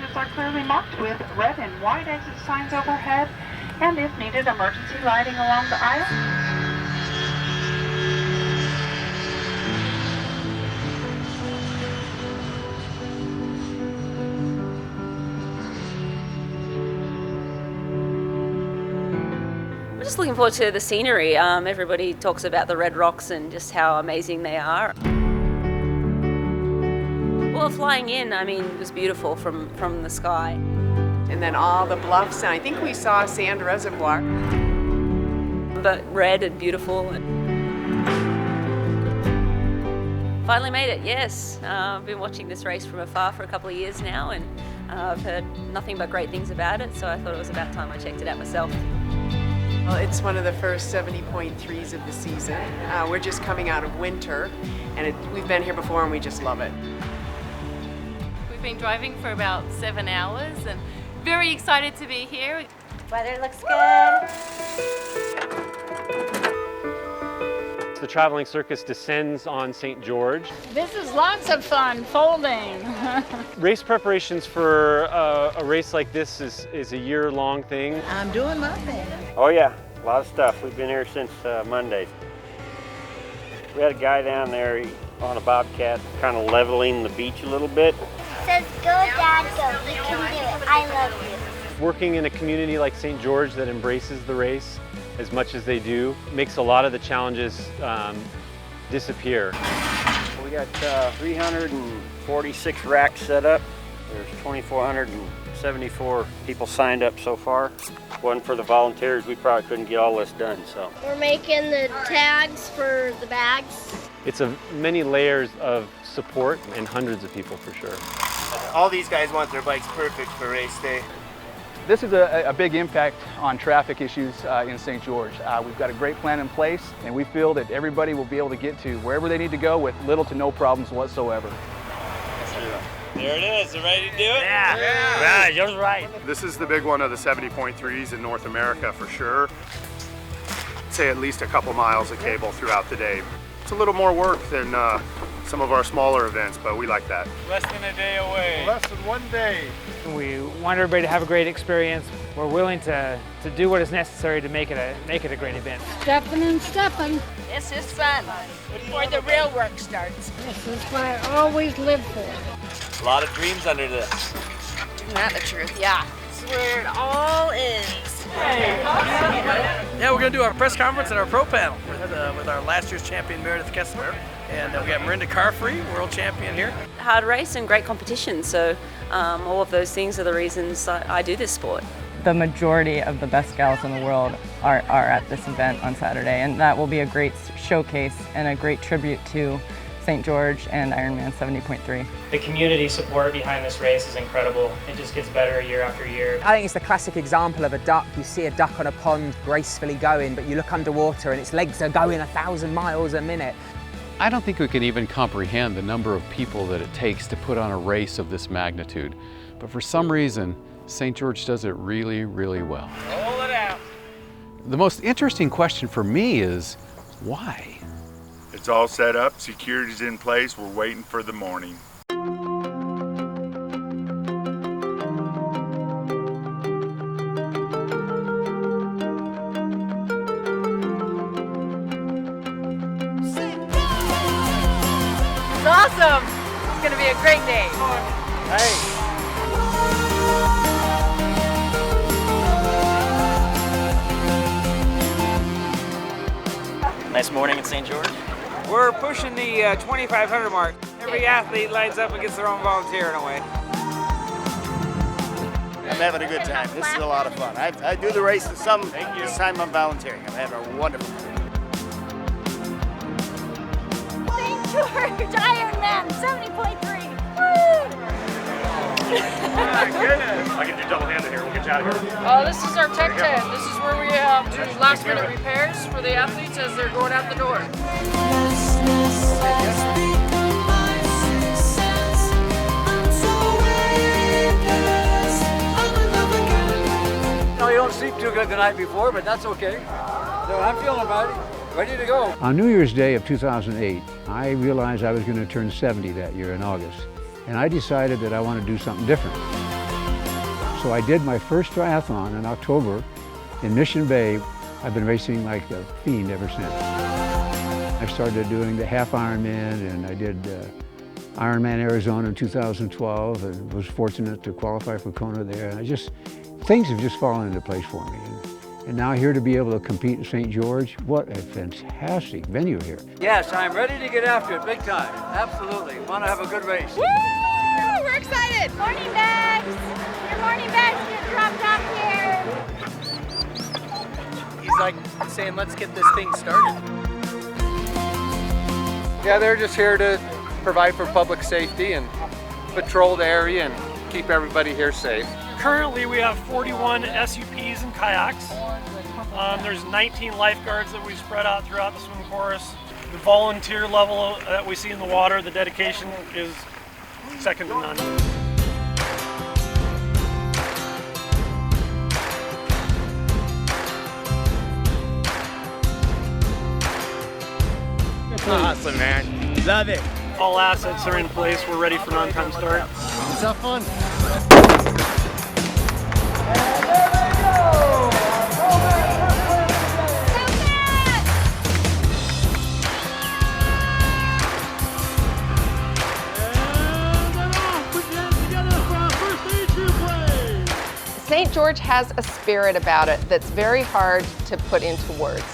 exits are clearly marked with red and white exit signs overhead, and if needed, emergency lighting along the aisle. I'm just looking forward to the scenery. Everybody talks about the red rocks and just how amazing they are. Well, flying in, I mean, it was beautiful from the sky. And then all the bluffs, and I think we saw Sand Reservoir. But red and beautiful. Finally made it, yes. I've been watching this race from afar for a couple of years now, and I've heard nothing but great things about it, so I thought it was about time I checked it out myself. Well, it's one of the first 70.3s of the season. We're just coming out of winter, and we've been here before and we just love it. We've been driving for about 7 hours and very excited to be here. Weather looks good. The traveling circus descends on St. George. This is lots of fun, folding. Race preparations for a race like this is a year-long thing. I'm doing my thing. Oh yeah, a lot of stuff. We've been here since Monday. We had a guy down there on a bobcat kind of leveling the beach a little bit. Says, go Dad, go. You can do it. I love you. Working in a community like St. George that embraces the race as much as they do makes a lot of the challenges disappear. We got 346 racks set up. There's 2,474 people signed up so far. One for the volunteers, we probably couldn't get all this done, so. We're making the tags for the bags. It's many layers of support and hundreds of people for sure. All these guys want their bikes perfect for race day. This is a big impact on traffic issues in St. George. We've got a great plan in place, and we feel that everybody will be able to get to wherever they need to go with little to no problems whatsoever. There it is. You ready to do it? Yeah. Right, you're right. This is the big one of the 70.3s in North America for sure. Say at least a couple miles of cable throughout the day. It's a little more work than some of our smaller events, but we like that. Less than a day away. Less than 1 day. We want everybody to have a great experience. We're willing to do what is necessary to make it a great event. Stepping and stepping. This is fun. Before the real work starts. This is what I always live for. A lot of dreams under this. Isn't that the truth? Yeah. It's where it all is. Yeah, we're going to do our press conference and our pro panel with our last year's champion, Meredith Kessler. And we got Marinda Carfree, world champion here. Hard race and great competition, so all of those things are the reasons I do this sport. The majority of the best gals in the world are at this event on Saturday, and that will be a great showcase and a great tribute to St. George and IRONMAN 70.3. The community support behind this race is incredible. It just gets better year after year. I think it's the classic example of a duck. You see a duck on a pond gracefully going, but you look underwater and its legs are going 1,000 miles a minute. I don't think we can even comprehend the number of people that it takes to put on a race of this magnitude. But for some reason, St. George does it really, really well. Roll it out. The most interesting question for me is, why? It's all set up, security's in place, we're waiting for the morning. It's awesome. It's going to be a great day. Hey. Nice morning in St. George. We're pushing the 2,500 mark. Every athlete lines up and gets their own volunteer in a way. I'm having a good time. This is a lot of fun. I do the race this time I'm volunteering. I'm having a wonderful time. St. George, Ironman 70.3. Woo! Oh my goodness. I can do double-handed here. We'll get you out of here. This is our tech tent. This is where we do last-minute repairs for the athletes as they're going out the door. No, you don't sleep too good the night before, but that's okay. So I'm feeling about it. Ready to go. On New Year's Day of 2008, I realized I was going to turn 70 that year in August. And I decided that I want to do something different. So I did my first triathlon in October in Mission Bay. I've been racing like a fiend ever since. I started doing the half Ironman, and I did Ironman Arizona in 2012 and was fortunate to qualify for Kona there. And things have just fallen into place for me. And now here to be able to compete in St. George, what a fantastic venue here. Yes, I'm ready to get after it big time. Absolutely. Want to have a good race. Woo! We're excited. Morning bags. Your morning bags get dropped off here. He's like saying, let's get this thing started. Yeah, they're just here to provide for public safety and patrol the area and keep everybody here safe. Currently we have 41 SUPs and kayaks. There's 19 lifeguards that we spread out throughout the swim course. The volunteer level that we see in the water, the dedication is second to none. Awesome, man. Love it. All assets are in place. We're ready for non-time start. Let's have fun. St. George has a spirit about it that's very hard to put into words.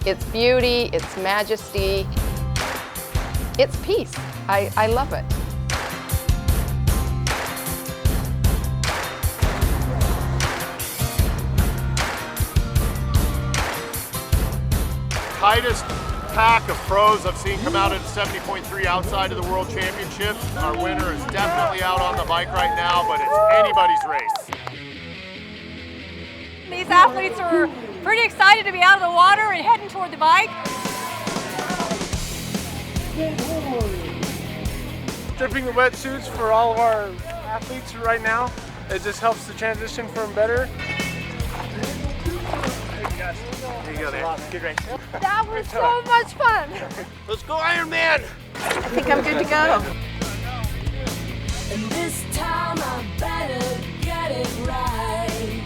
Its beauty, its majesty, its peace. I love it. Tightest pack of pros I've seen come out at 70.3 outside of the World Championship. Our winner is definitely out on the bike right now, but it's anybody's race. These athletes are pretty excited to be out of the water and heading toward the bike. Stripping the wetsuits for all of our athletes right now. It just helps the transition for them better. There you go there. Good race. That was so much fun. Let's go, Ironman! I think I'm good to go. And this time I better get it right.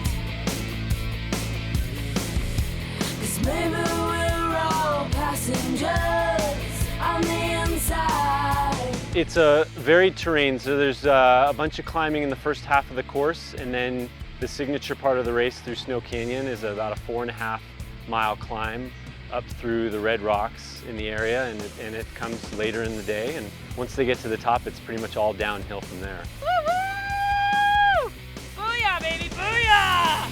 'Cause maybe we're all passengers on the inside. It's a varied terrain, so there's a bunch of climbing in the first half of the course, and then the signature part of the race through Snow Canyon is about a 4.5 mile climb up through the red rocks in the area, and it comes later in the day, and once they get to the top, it's pretty much all downhill from there. Woo-hoo! Booyah, baby, booyah!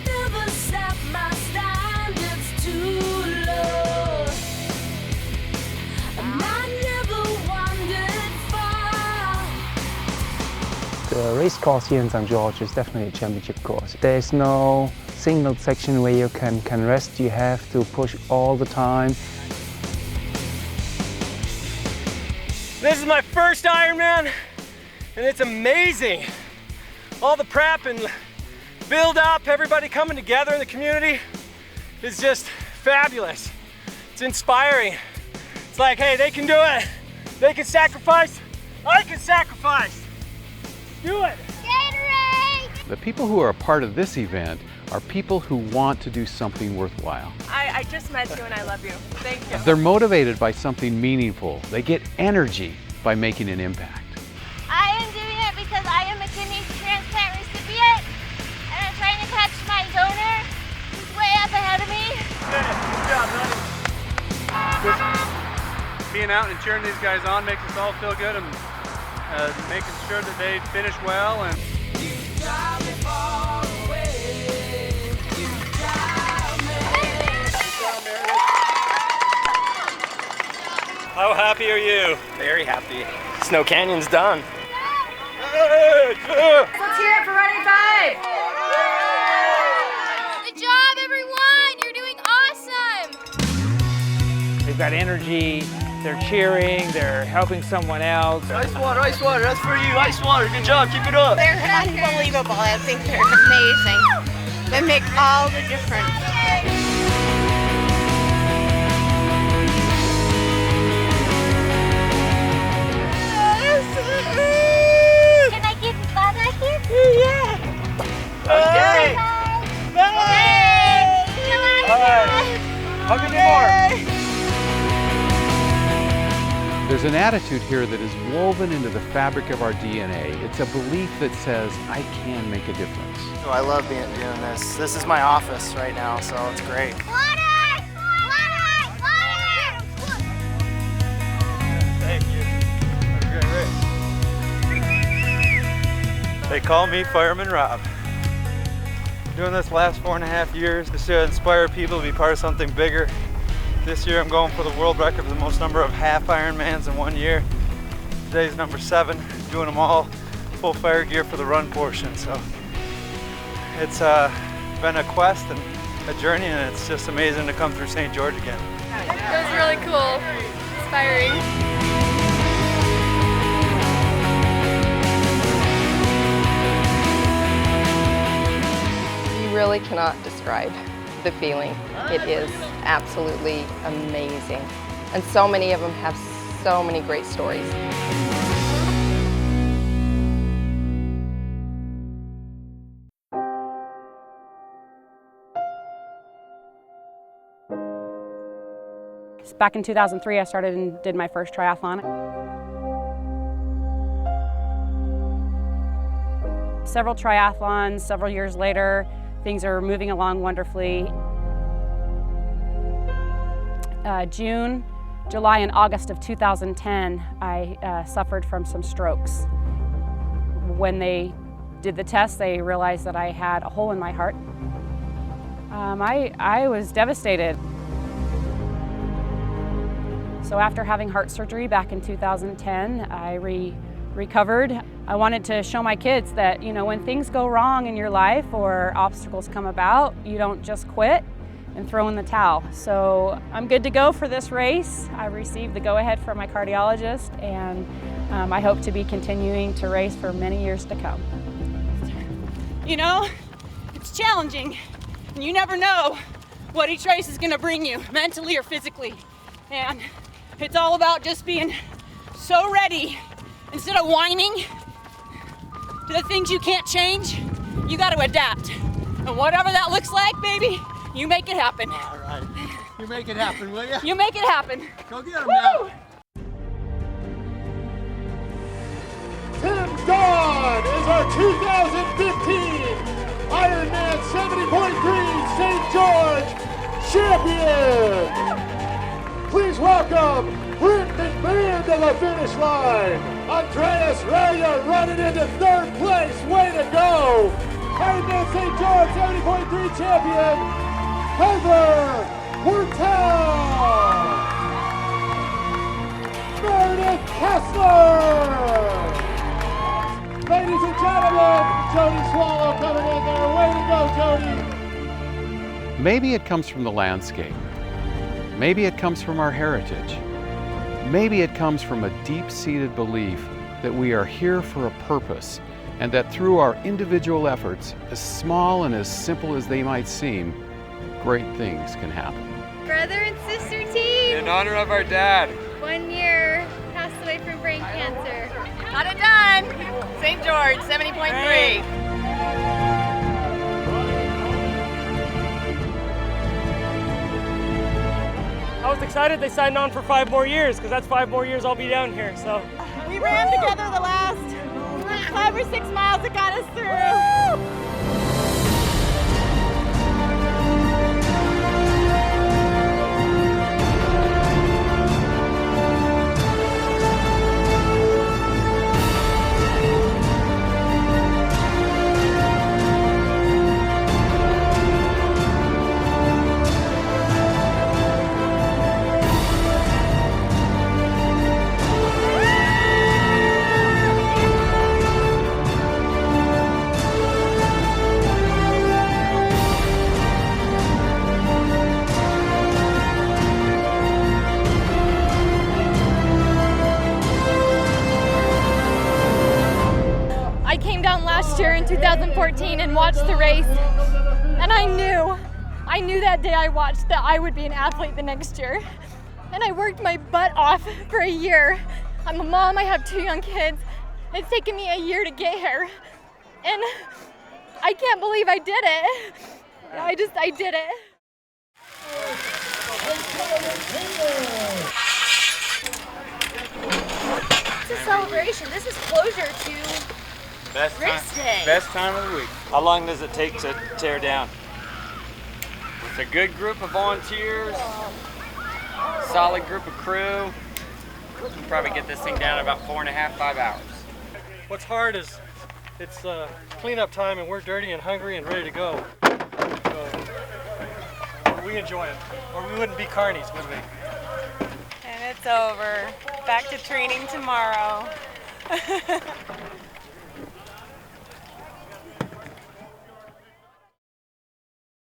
Never set my standards too low. And I never wandered far. The race course here in St. George is definitely a championship course. There's no single section where you can rest. You have to push all the time. This is my first Ironman, and it's amazing. All the prep and build up, everybody coming together in the community is just fabulous. It's inspiring. It's like, hey, they can do it. They can sacrifice. I can sacrifice. Do it. The people who are a part of this event are people who want to do something worthwhile. I just met you and I love you. Thank you. They're motivated by something meaningful. They get energy by making an impact. I am doing it because I am a kidney transplant recipient, and I'm trying to catch my donor who's way up ahead of me. Good job, buddy. Being out and cheering these guys on makes us all feel good, and making sure that they finish well. And how happy are you? very happy. Snow Canyon's done. Let's hear it for Running 5. Good job, everyone! You're doing awesome! They've got energy, they're cheering, they're helping someone else. Ice water, that's for you. Ice water, good job, keep it up. They're unbelievable. I think they're amazing. They make all the difference. Can I get fun right here? There's an attitude here that is woven into the fabric of our DNA. It's a belief that says, I can make a difference. Oh, I love doing this. This is my office right now, so it's great. Thank you. Have a great race. They call me Fireman Rob. Doing this last 4.5 years just to inspire people to be part of something bigger. This year I'm going for the world record for the most number of half Ironmans in 1 year. Today's number 7, doing them all full fire gear for the run portion. So it's been a quest and a journey, and it's just amazing to come through St. George again. It was really cool, inspiring. You really cannot describe the feeling. It is absolutely amazing. And so many of them have so many great stories. Back in 2003, I started and did my first triathlon. Several triathlons, several years later, things are moving along wonderfully. June, July, and August of 2010, I suffered from some strokes. When they did the test, they realized that I had a hole in my heart. I was devastated. So after having heart surgery back in 2010, I recovered. I wanted to show my kids that, you know, when things go wrong in your life or obstacles come about, you don't just quit and throw in the towel. So I'm good to go for this race. I received the go-ahead from my cardiologist, and I hope to be continuing to race for many years to come. You know, it's challenging, and you never know what each race is gonna bring you, mentally or physically. And it's all about just being so ready. Instead of whining to the things you can't change, you gotta adapt. And whatever that looks like, baby, you make it happen. All right. You make it happen, will you? You make it happen. Go get him now. Tim Dodd is our 2015 Ironman 70.3 St. George champion. Please welcome Brent McMahon to the finish line. Andreas Raya running into 3rd place. Way to go. Ironman St. George 70.3 champion, Heather Wurtel. Meredith Kessler. Ladies and gentlemen, Jody Swallow coming in there. Way to go, Jody. Maybe it comes from the landscape. Maybe it comes from our heritage. Maybe it comes from a deep-seated belief that we are here for a purpose, and that through our individual efforts, as small and as simple as they might seem, great things can happen. Brother and sister team! In honor of our dad. 1 year, passed away from brain cancer. Got it done! St. George, 70.3. I was excited they signed on for 5 more years, because that's 5 more years I'll be down here, so. We ran together the last 5 or 6 miles that got us through. Last year in 2014 and watched the race, and I knew that day I watched that I would be an athlete the next year, and I worked my butt off for a year. I'm a mom, I have 2 young kids. It's taken me a year to get here, and I can't believe I did it. I did it. celebration. This is closure to race day. Best time of the week. How long does it take to tear down? With a good group of volunteers, solid group of crew, we can probably get this thing down in about 4.5, 5 hours. What's hard is it's cleanup time and we're dirty and hungry and ready to go. So we enjoy it, or we wouldn't be carnies, would we? And it's over. Back to training tomorrow.